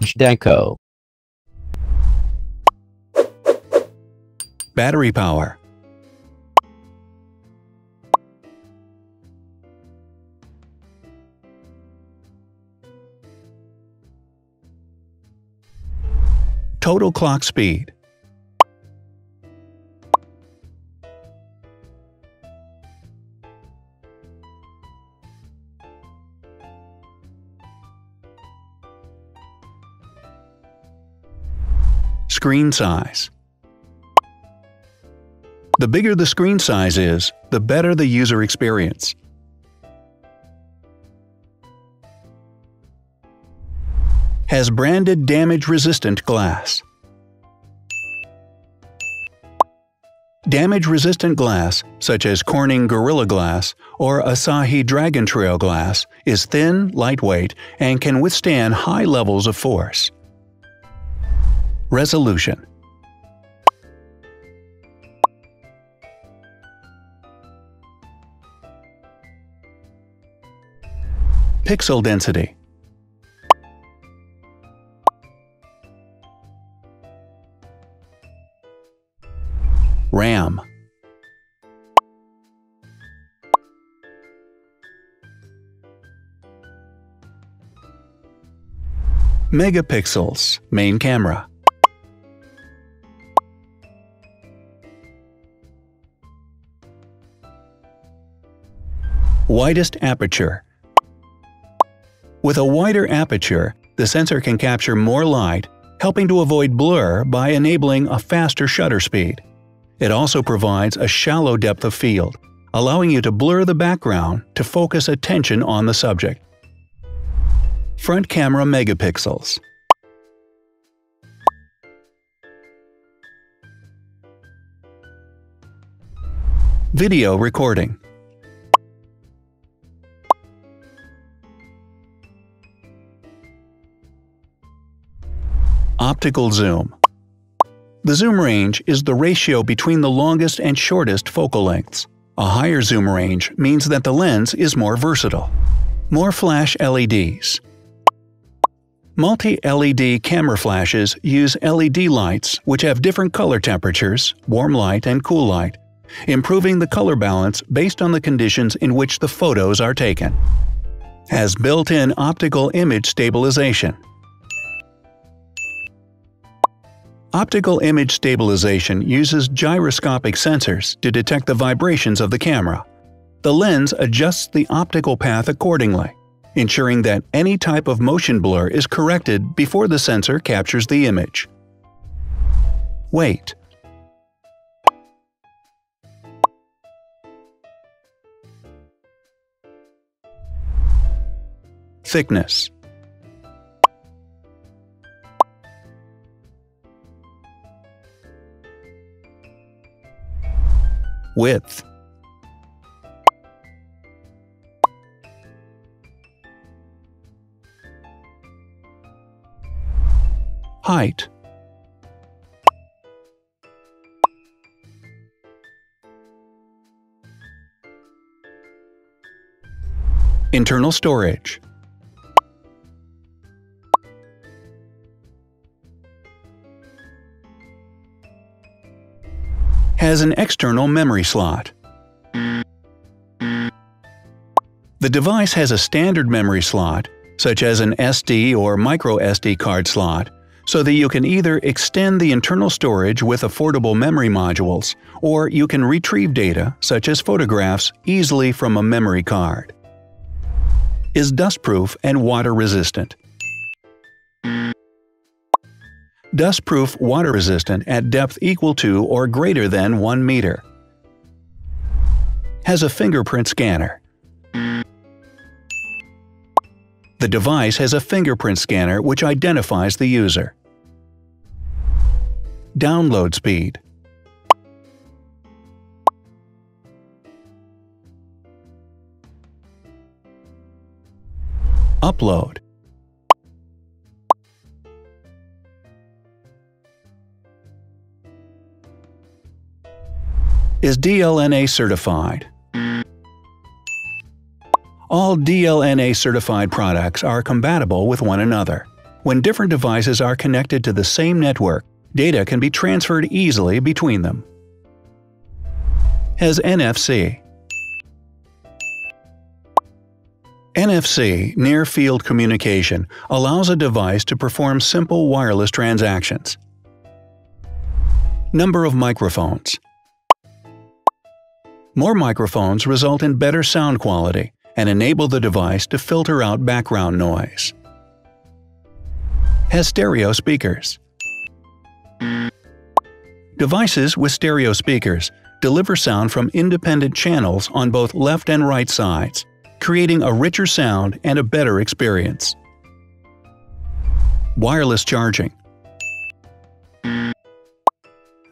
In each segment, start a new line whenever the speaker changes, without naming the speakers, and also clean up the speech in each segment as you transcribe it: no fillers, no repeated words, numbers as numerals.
Zhdanko.
Battery power. Total clock speed. Screen size. The bigger the screen size is, the better the user experience. Has branded damage-resistant glass. Damage-resistant glass, such as Corning Gorilla Glass or Asahi Dragon Trail glass, is thin, lightweight, and can withstand high levels of force. Resolution. Pixel density. RAM. Megapixels, main camera. Widest aperture. With a wider aperture, the sensor can capture more light, helping to avoid blur by enabling a faster shutter speed. It also provides a shallow depth of field, allowing you to blur the background to focus attention on the subject. Front camera megapixels. Video recording. Optical zoom. The zoom range is the ratio between the longest and shortest focal lengths. A higher zoom range means that the lens is more versatile. More flash LEDs. Multi-LED camera flashes use LED lights which have different color temperatures, warm light and cool light, improving the color balance based on the conditions in which the photos are taken. Has built-in optical image stabilization. Optical image stabilization uses gyroscopic sensors to detect the vibrations of the camera. The lens adjusts the optical path accordingly, ensuring that any type of motion blur is corrected before the sensor captures the image. Weight. Thickness. Width. Height. Internal storage. Has an external memory slot. The device has a standard memory slot, such as an SD or micro SD card slot, so that you can either extend the internal storage with affordable memory modules, or you can retrieve data, such as photographs, easily from a memory card. Is dustproof and water-resistant. Dustproof water-resistant at depth equal to or greater than 1 meter. Has a fingerprint scanner. The device has a fingerprint scanner which identifies the user. Download speed. Upload. Is DLNA certified. All DLNA certified products are compatible with one another. When different devices are connected to the same network, data can be transferred easily between them. Has NFC. NFC, near-field communication, allows a device to perform simple wireless transactions. Number of microphones. More microphones result in better sound quality and enable the device to filter out background noise. Has stereo speakers. Devices with stereo speakers deliver sound from independent channels on both left and right sides, creating a richer sound and a better experience. Wireless charging.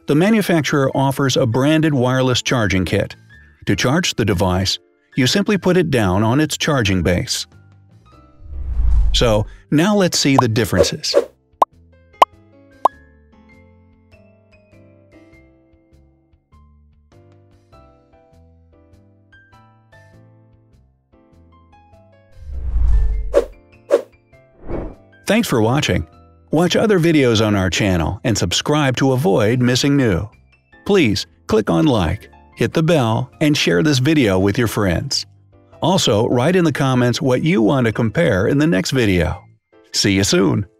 The manufacturer offers a branded wireless charging kit. To charge the device, you simply put it down on its charging base. So, now let's see the differences. Thanks for watching. Watch other videos on our channel and subscribe to avoid missing new. Please click on like, hit the bell, and share this video with your friends. Also, write in the comments what you want to compare in the next video. See you soon!